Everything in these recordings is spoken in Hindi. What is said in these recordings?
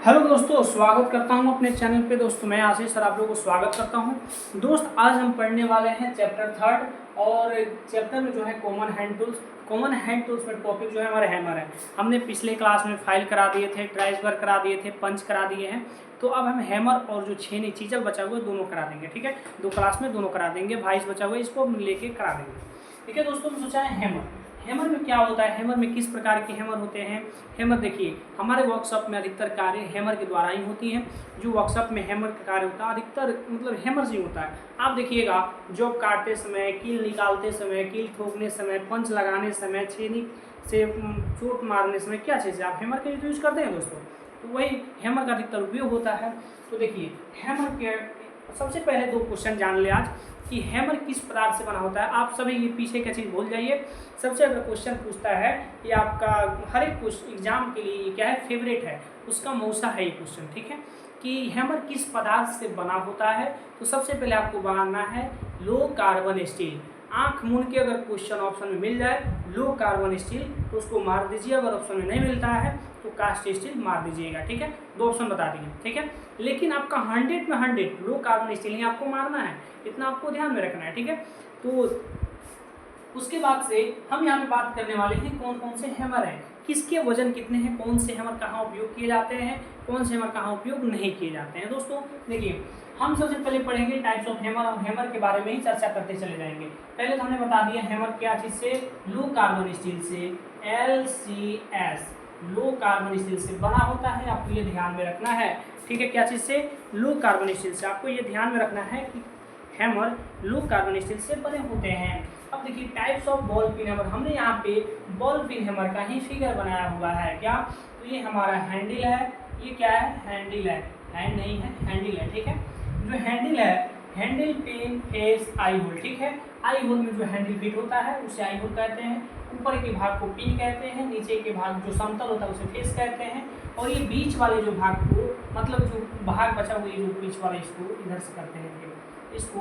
हेलो दोस्तों, स्वागत करता हूं अपने चैनल पे। दोस्तों मैं आशीष सर आप लोगों को स्वागत करता हूं। दोस्त आज हम पढ़ने वाले हैं चैप्टर 3 और चैप्टर में जो है common hand tools. Common hand tools में टॉपिक जो है हमारा हैमर है। हमने पिछले क्लास में फाइल करा दिए थे, ट्राइस वर्क करा दिए थे, पंच करा दिए हैं। तो अब हम हैमर और जो छेनी चीजल बचा हुआ है दोनों करा देंगे। ठीक है, दो क्लास में दोनों करा देंगे। वाइस बचा हुआ है इसको हम लेके करा देंगे। ठीक है दोस्तों, हम सोचा है हैमर। हैमर में क्या होता है, हैमर में किस प्रकार के हैमर होते हैं। हैमर देखिए, हमारे वर्कशॉप में अधिकतर कार्य हैमर के द्वारा ही होती हैं। जो वर्कशॉप में हैमर का कार्य होता है अधिकतर मतलब हैमर से ही होता है। आप देखिएगा, जॉब काटते समय, कील निकालते समय, कील ठोकने समय, पंच लगाने समय, छेनी से चोट मारने समय क्या चीज़ है, आप हैमर का यूज करते हैं दोस्तों। तो वही हैमर का अधिकतर उपयोग होता है। तो देखिए, हैमर के सबसे पहले दो क्वेश्चन जान ले आज कि हैमर किस पदार्थ से बना होता है। आप सभी ये पीछे क्या चीज़ भूल जाइए। सबसे अगर क्वेश्चन पूछता है ये आपका हर एक एग्जाम के लिए ये क्या है, फेवरेट है, उसका मौसा है ये क्वेश्चन। ठीक है, कि हैमर किस पदार्थ से बना होता है। तो सबसे पहले आपको बनाना है लो कार्बन स्टील। आंख मूंद के अगर क्वेश्चन ऑप्शन में मिल जाए लो कार्बन स्टील तो उसको मार दीजिए। अगर ऑप्शन में नहीं मिलता है तो कास्ट स्टील मार दीजिएगा। ठीक है, दो ऑप्शन बता दिए। ठीक है, लेकिन आपका 100 में 100 लो कार्बन स्टील ही आपको मारना है, इतना आपको ध्यान में रखना है। ठीक है, तो उसके बाद से हम यहाँ पे बात करने वाले हैं कौन कौन से हैमर हैं, किसके वजन कितने हैं, कौन से हैमर कहाँ उपयोग किए जाते हैं, कौन से हैमर कहाँ उपयोग नहीं किए जाते हैं। दोस्तों देखिए, हम सबसे पहले पढ़ेंगे टाइप्स ऑफ हैमर और हैमर के बारे में ही चर्चा करते चले जाएंगे। पहले तो हमने बता दिया हैमर क्या चीज़ से, लो कार्बन स्टील से, LCS लो कार्बन स्टील से बना होता है। आपको ये ध्यान में रखना है। ठीक है, क्या चीज़ से, लो कार्बन स्टील से। आपको ये ध्यान में रखना है कि हैमर लो कार्बन स्टील से बने होते हैं। अब देखिए types of ball pin hammer, हमने यहाँ पे बॉल पिन हैमर का ही फिगर बनाया हुआ है। क्या, तो ये हमारा हैंडल है, ये क्या है, हैंडल है, हैंड नहीं है, हैंडल है। ठीक है, जो हैंडल है, handle pin face eye hole. ठीक है, आई होल में जो हैंडल फिट होता है उसे आई होल कहते हैं। ऊपर के भाग को पिन कहते हैं, नीचे के भाग जो समतल होता है उसे फेस कहते हैं। और ये बीच वाले जो भाग को मतलब जो भाग बचा हुआ है जो बीच वाला, इसको इधर से करते हैं, इसको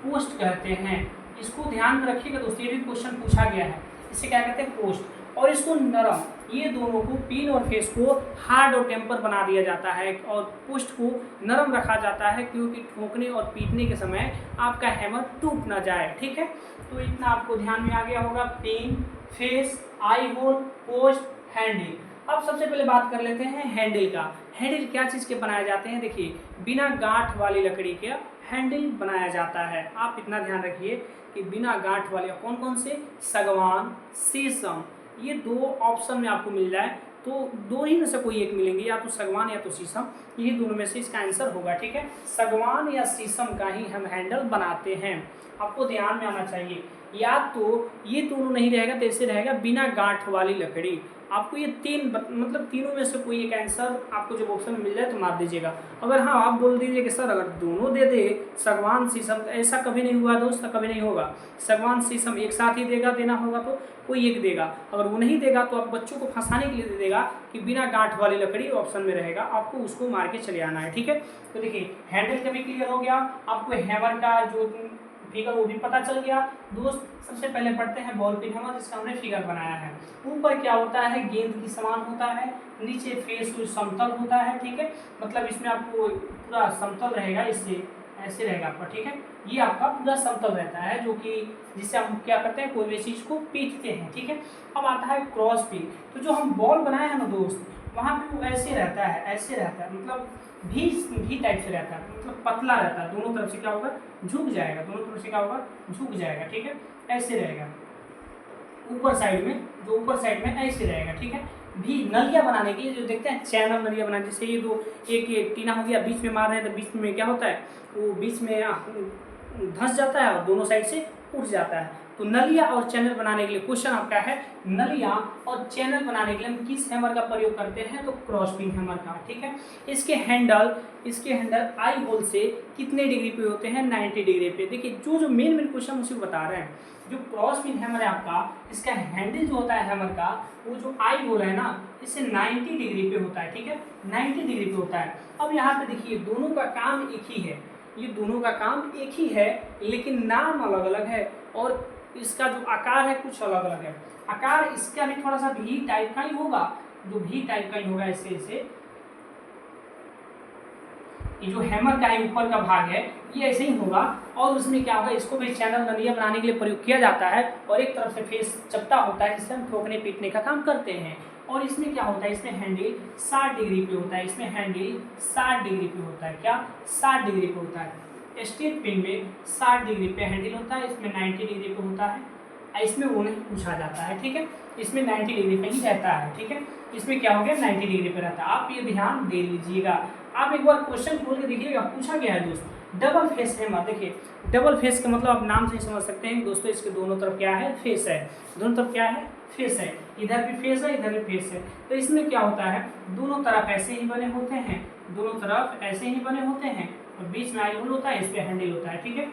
पोस्ट कहते हैं। इसको ध्यान में रखिएगा दोस्तों, ये भी क्वेश्चन पूछा गया है। इसे क्या कहते हैं, पोस्ट। और इसको नरम, ये दोनों को पिन और फेस को हार्ड और टेम्पर बना दिया जाता है और पोस्ट को नरम रखा जाता है क्योंकि ठोकने और पीटने के समय आपका हैमर टूट ना जाए। ठीक है, तो इतना आपको ध्यान में आ गया होगा। Pin, face, eye whole, post, handle. अब सबसे पहले बात कर लेते हैं हैंडल का। हैंडल क्या चीज़ के बनाए जाते हैं, देखिए बिना गांठ वाली लकड़ी के हैंडल बनाया जाता है। आप इतना ध्यान रखिए कि बिना गांठ वाले कौन कौन से, सागवान, शीशम, ये दो ऑप्शन में आपको मिल जाए तो दो ही में से कोई एक मिलेंगे, या तो सागवान या तो शीशम, ये दोनों में से इसका आंसर होगा। ठीक है, सागवान या शीशम का ही हम हैंडल बनाते हैं। आपको ध्यान में आना चाहिए, या तो ये दोनों नहीं रहेगा तो ऐसे रहेगा बिना गांठ वाली लकड़ी। आपको ये मतलब तीनों में से कोई एक आंसर आपको जब ऑप्शन में मिल जाए तो मार दीजिएगा। अगर हाँ आप बोल दीजिए कि सर अगर दोनों दे दे सागवान शीशम, तो ऐसा कभी नहीं हुआ दोस्त, कभी नहीं होगा। सागवान शीशम एक साथ ही देना होगा तो कोई एक देगा। अगर वो नहीं देगा तो आप बच्चों को फंसाने के लिए दे देगा कि बिना गांठ वाली लकड़ी ऑप्शन में रहेगा, आपको उसको मार के चले आना है। ठीक है, तो देखिए हैंडल का भी क्लियर हो गया, आपको हैमर का जो फिगर वो भी पता चल गया। दोस्त सबसे पहले पढ़ते हैं बॉल पिन हैमर, जिसका हमने फिगर बनाया है। ऊपर क्या होता है, गेंद की समान होता है, नीचे फेस समतल होता है। ठीक है, मतलब इसमें आपको पूरा समतल रहेगा, इससे ऐसे रहेगा आपका। ठीक है, ये आपका पूरा समतल रहता है, जो कि जिससे हम क्या करते हैं, कोई भी चीज़ को पीटते हैं। ठीक है, अब आता है क्रॉस पिन। तो जो हम बॉल बनाए हैं ना दोस्त, वहाँ पे वो ऐसे रहता है, ऐसे रहता है, मतलब भी टाइप से रहता है, मतलब पतला रहता है। दोनों तरफ से क्या होगा, झुक जाएगा, दोनों तरफ से क्या होगा, झुक जाएगा। ठीक है, ऐसे रहेगा ऊपर साइड में, जो ऊपर साइड में ऐसे रहेगा। ठीक है, भी नलिया बनाने की जो देखते हैं चैनल नलिया बनाने, जैसे ये दो एक टीना हो गया, बीच में मार रहे हैं तो बीच में क्या होता है, वो बीच में धंस जाता है और दोनों साइड से उठ जाता है। तो नलिया और चैनल बनाने के लिए क्वेश्चन आपका है, नलिया और चैनल बनाने के लिए हम किस हैमर का प्रयोग करते हैं, तो क्रॉस पिन हैमर का। ठीक है, इसके हैंडल आई होल से कितने डिग्री पे होते हैं, 90 डिग्री पे। देखिए जो मेन क्वेश्चन उसी को बता रहे हैं। जो क्रॉस पिन हैमर है आपका, इसका हैंडल जो होता है हैमर का, वो जो आई होल है ना, इससे 90 डिग्री पे होता है। ठीक है, 90 डिग्री पे होता है। अब यहाँ पे देखिए दोनों का काम एक ही है, ये दोनों का काम एक ही है, लेकिन नाम अलग अलग है और इसका जो आकार है कुछ अलग अलग है। आकार इसका भी थोड़ा सा भी टाइप का ही होगा, जो भी टाइप का ही होगा, ऐसे ऐसे ये जो हैमर का है ऊपर का भाग है ये ऐसे ही होगा, और उसमें क्या होगा, इसको भी चैनल नलिया बनाने के लिए प्रयोग किया जाता है, और एक तरफ से फेस चपटा होता है जिससे हम ठोकने पीटने का काम करते हैं। और इसमें क्या होता है, इसमें हैंडल 60 डिग्री पे होता है, इसमें हैंडल 60 डिग्री पे होता है, क्या 60 डिग्री पे होता है। स्टेट पिन में 60 डिग्री पे हैंडल होता है, इसमें 90 डिग्री पे होता है, इसमें वो नहीं पूछा जाता है, ठीक है, इसमें 90 डिग्री पे ही रहता है, ठीक है, इसमें क्या हो गया 90 डिग्री पे रहता है। आप ये ध्यान दे लीजिएगा। आप एक बार क्वेश्चन खोल के देखिएगा, पूछा गया है दोस्त डबल फेस हैमर। देखिए डबल फेस का मतलब आप नाम से ही समझ सकते हैं दोस्तों, इसके दोनों तरफ क्या है, फेस है, दोनों तरफ क्या है, फेस है, इधर भी फेस है इधर भी फेस है। तो इसमें क्या होता है, दोनों तरफ ऐसे ही बने होते हैं, दोनों तरफ ऐसे ही बने होते हैं, और बीच में आई होल होता है, इस पे हैंडल होता है, ठीक है।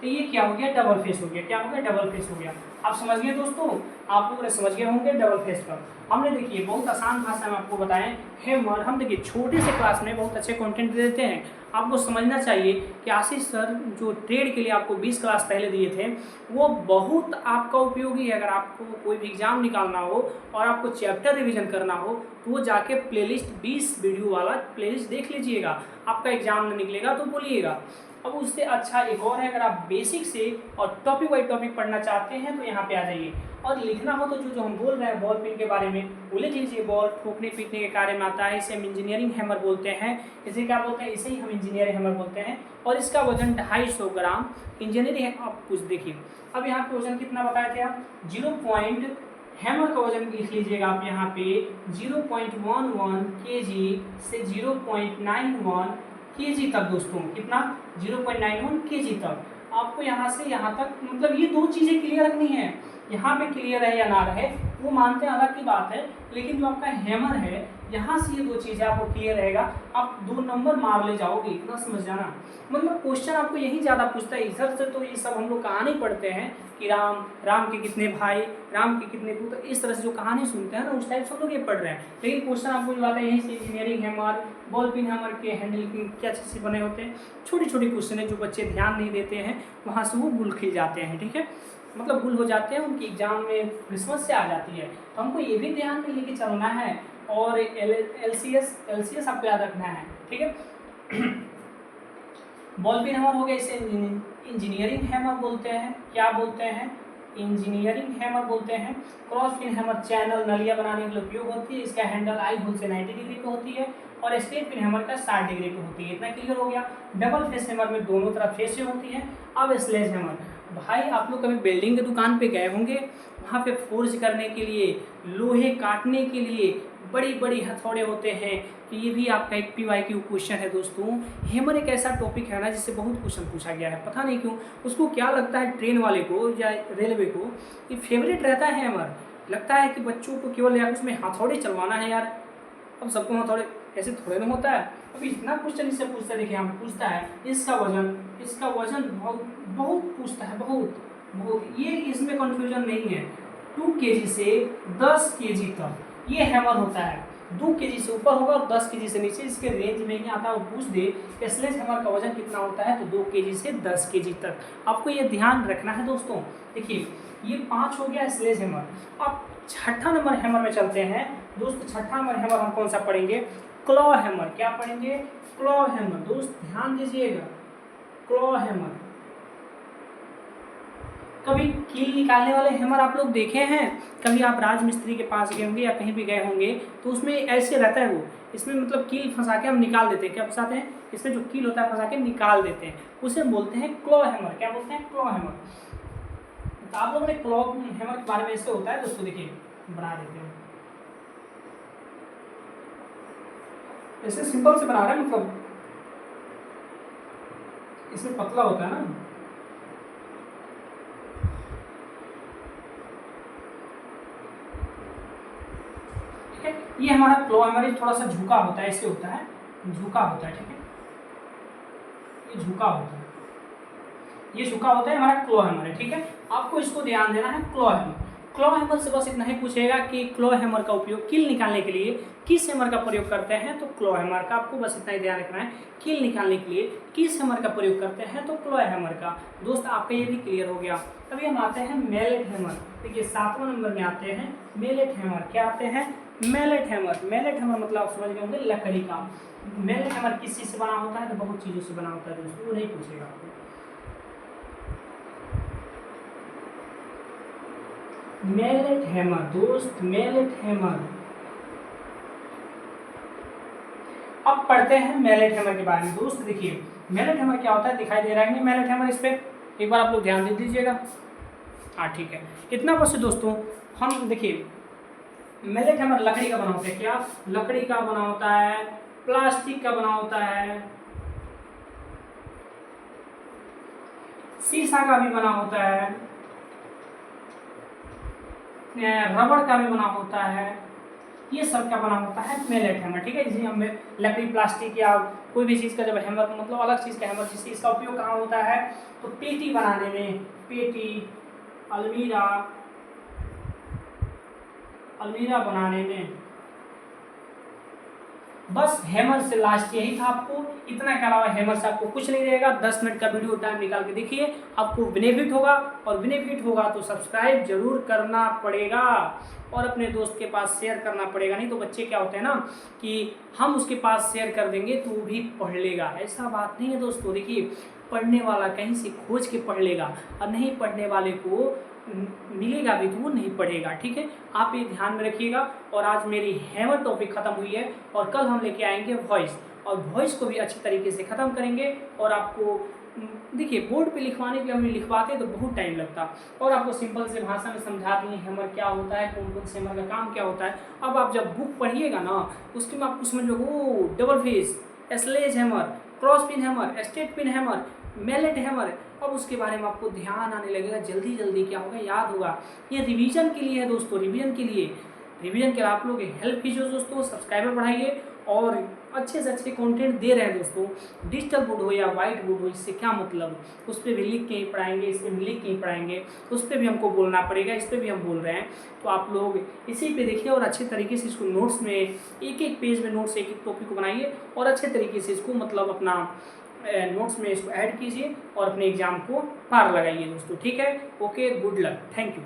तो ये क्या हो गया, डबल फेस हो गया, क्या हो गया, डबल फेस हो गया। आप समझ गए दोस्तों, आप लोग समझ गए होंगे डबल फेस का। हमने देखिए बहुत आसान भाषा में आपको बताएं हैमर। हम देखिए छोटे से क्लास में बहुत अच्छे कंटेंट दे देते हैं। आपको समझना चाहिए कि आशीष सर जो ट्रेड के लिए आपको 20 क्लास पहले दिए थे वो बहुत आपका उपयोगी है। अगर आपको कोई भी एग्जाम निकालना हो और आपको चैप्टर रिवीजन करना हो तो वो जाके प्लेलिस्ट 20 वीडियो वाला प्लेलिस्ट देख लीजिएगा। आपका एग्जाम में निकलेगा तो बोलिएगा। अब उससे अच्छा एक और है, अगर आप बेसिक से और टॉपिक बाई टॉपिक पढ़ना चाहते हैं तो यहाँ पे आ जाइए। और लिखना हो तो जो हम बोल रहे हैं बॉल पिन के बारे में वो लिख लीजिए। बॉल ठोकने पीटने के कार्य में आता है, इसे हम इंजीनियरिंग हैमर बोलते हैं। इसे क्या बोलते हैं, इसे ही हम इंजीनियरिंग हैमर बोलते हैं। और इसका वजन 250 ग्राम इंजीनियरिंग है। आप कुछ देखिए, अब यहाँ पे वजन कितना बताए थे आप, 0. हैमर का वजन लिख लीजिएगा आप यहाँ पे 0.11 kg से 0.91 kg तक दोस्तों। कितना, 0.91 kg तक। आपको यहाँ से यहाँ तक, मतलब ये दो चीज़ें क्लियर रखनी है। यहाँ पे क्लियर है या ना रहे वो मानते हैं अलग की बात है, लेकिन जो आपका हैमर है यहाँ से ये दो चीज़ें आपको क्लियर रहेगा, आप 2 नंबर मार ले जाओगे, इतना समझ जाना। मतलब क्वेश्चन आपको यही ज़्यादा पूछता है। इधर से तो ये सब हम लोग कहानी पढ़ते हैं कि राम के कितने भाई, राम के कितने पुत्र, इस तरह से जो कहानी सुनते हैं ना उस टाइप से हम लोग ये पढ़ रहे हैं। लेकिन क्वेश्चन आपको जो आता है यहीं से, engineering hammer, ball pin hammer के हैंडल की क्या चीज़ से बने होते हैं। छोटी छोटी क्वेश्चन है जो बच्चे ध्यान नहीं देते हैं, वहाँ से वो गुल खिल जाते हैं, ठीक है, मतलब गुल हो जाते हैं, उनकी एग्जाम में क्रिसमस से आ जाती है। तो हमको ये भी ध्यान में लेके चलना है। और LCS आपको याद रखना है, ठीक है। बॉल पिन हैमर हो गया, इसे इंजीनियरिंग हैमर बोलते हैं। क्या बोलते हैं, इंजीनियरिंग हैमर बोलते हैं। क्रॉस पिन हैमर चैनल नलिया बनाने के लिए उपयोग होती है। इसका हैंडल आई होल से 90 डिग्री पे होती है, और स्ट्रेट पिन हैमर का 60 डिग्री पे होती है। इतना क्लियर हो गया। डबल फेस हैमर में दोनों तरफ फेसें होती हैं। अब स्लेज हैमर, भाई आप लोग कभी बिल्डिंग की दुकान पे गए होंगे, वहाँ पे फोर्ज करने के लिए, लोहे काटने के लिए बड़ी बड़ी हथौड़े होते हैं। तो ये भी आपका एक PYQ क्वेश्चन है दोस्तों। हैमर एक ऐसा टॉपिक है ना जिससे बहुत क्वेश्चन पूछा गया है, पता नहीं क्यों। उसको क्या लगता है ट्रेन वाले को या रेलवे को कि फेवरेट रहता है हैमर। लगता है कि बच्चों को केवल यार उसमें हथौड़े चलवाना है यार। अब सबको हथौड़े ऐसे थोड़े ना होता है। अब इतना क्वेश्चन इससे पूछता है, देखिए यहाँ पे पूछता है इसका वजन बहुत पूछता है, बहुत। ये इसमें कंफ्यूजन नहीं है। 2 kg से 10 kg तक ये हैमर होता है। 2 kg से ऊपर होगा और 10 kg से नीचे, इसके रेंज में ही आता है। और पूछ दे कि स्लेज हैमर का वजन कितना होता है, तो 2 kg से 10 kg तक। आपको ये ध्यान रखना है दोस्तों। देखिए ये 5 हो गया स्लेज हैमर। अब 6ठा नंबर हैमर में चलते हैं दोस्त। 6ठा नंबर हैमर हम कौन सा पढ़ेंगे, क्लॉ हैमर। क्या पढ़ेंगे, क्लॉ हैमर। दोस्त ध्यान दीजिएगा, क्लॉ हैमर। कभी कील निकालने वाले हैमर आप लोग देखे हैं? कभी आप राजमिस्त्री के पास गए होंगे या कहीं भी गए होंगे तो उसमें ऐसे रहता है वो, इसमें मतलब कील फंसा के हम निकाल देते हैं। क्या फंसाते हैं, इसमें जो कील होता है फंसा के निकाल देते हैं, उसे बोलते हैं क्लॉ हैमर। क्या बोलते हैं, क्लॉ हैमर। तो आप लोगों ने क्लॉ हैमर के बारे में ऐसे होता है दोस्तों, देखिए बना देते हैं ऐसे सिंपल से बना रहे हैं, मतलब इसमें पतला होता है ना। ये हमारा क्लॉ हैमर थोड़ा सा झुका होता है, ऐसे होता है, झुका होता है, ठीक है, ये झुका होता है, ये झुका होता है हमारा क्लॉ हैमर है, ठीक है। आपको इसको ध्यान देना है, क्लॉ हैमर। क्लॉ हैमर से बस इतना ही पूछेगा कि क्लॉ हैमर का उपयोग कील निकालने के लिए किस हैमर का प्रयोग करते हैं, तो क्लॉ हैमर का। आपको बस इतना ही ध्यान रखना है, कील निकालने के लिए किस हैमर का प्रयोग करते हैं, तो क्लॉ हैमर का। दोस्त आपका ये भी क्लियर हो गया। अभी हम आते हैं मेलेट हैमर। देखिए 7वां नंबर में आते हैं मेलेट हैमर। क्या आते हैं, मैलेट हैमर, मैलेट हैमर मतलब आप समझ गए होंगे लकड़ी का। मैलेट हैमर किस चीज़ से बना होता है, तो बहुत चीज़ों से बना होता है दोस्तों, वो नहीं पूछेगा आपको। मैलेट हैमर दोस्त, मैलेट हैमर। अब पढ़ते हैं मैलेट हैमर के बारे में दोस्त। देखिए मैलेट हैमर क्या होता है, दिखाई दे रहा है मैलेट हैमर, इस पे एक बार आप लोग ध्यान दे दीजिएगा। हाँ ठीक है, इतना बस दोस्तों। हम देखिए मैलेट हैमर लकड़ी का बना होता है, क्या लकड़ी का बना होता है, प्लास्टिक का बना होता है, शीशा का भी बना होता है, रबड़ का भी बना होता है, ये सब का बना होता है मैलेट हैमर। ठीक है, इसी हम लकड़ी, प्लास्टिक या कोई भी चीज़ का जब हैमर मतलब अलग चीज़ का हैमर, जिससे इसका उपयोग कहाँ होता है, तो पेटी बनाने में, पेटी, अलमीरा, अलमीरा बनाने में। बस हैमर से लास्ट यही था आपको, इतना के अलावा हैमर से आपको कुछ नहीं रहेगा। 10 मिनट का वीडियो टाइम निकाल के देखिए, आपको बेनिफिट होगा, और बेनिफिट होगा तो सब्सक्राइब जरूर करना पड़ेगा और अपने दोस्त के पास शेयर करना पड़ेगा। नहीं तो बच्चे क्या होते हैं ना कि हम उसके पास शेयर कर देंगे तो वो भी पढ़ लेगा, ऐसा बात नहीं है दोस्तों। देखिए पढ़ने वाला कहीं से खोज के पढ़ लेगा, और नहीं पढ़ने वाले को मिलेगा भी तो वो नहीं पढ़ेगा। ठीक है, आप ये ध्यान में रखिएगा। और आज मेरी हैमर टॉपिक खत्म हुई है, और कल हम लेके आएंगे वॉइस, और वॉइस को भी अच्छी तरीके से ख़त्म करेंगे। और आपको देखिए बोर्ड पे लिखवाने के लिए हम लिखवाते तो बहुत टाइम लगता, और आपको सिंपल से भाषा में समझा दिए हैमर क्या होता है, कौन कौन से हैमर का काम क्या होता है। अब आप जब बुक पढ़िएगा ना, उसके में आपको समझ लो ओ double face, sledge hammer, cross pin hammer, straight pin hammer, mallet hammer, अब उसके बारे में आपको ध्यान आने लगेगा, जल्दी जल्दी क्या होगा, याद होगा। ये रिवीजन के लिए है दोस्तों, रिवीजन के लिए, रिवीजन के लिए आप लोग हेल्प कीजिए दोस्तों, सब्सक्राइबर बढ़ाइए, और अच्छे से अच्छे कंटेंट दे रहे हैं दोस्तों। डिजिटल बोर्ड हो या वाइट बोर्ड हो, इससे क्या मतलब, उस पर भी लिख के ही पढ़ाएंगे, इस पर भी लिख के ही पढ़ाएंगे, उस पर भी हमको बोलना पड़ेगा, इस पर भी हम बोल रहे हैं। तो आप लोग इसी पे देखिए, और अच्छे तरीके से इसको नोट्स में, एक एक पेज में नोट्स, एक एक टॉपिक को बनाइए, और अच्छे तरीके से इसको मतलब अपना नोट्स में इसको ऐड कीजिए, और अपने एग्जाम को पार लगाइए दोस्तों। ठीक है, okay, good luck, thank you.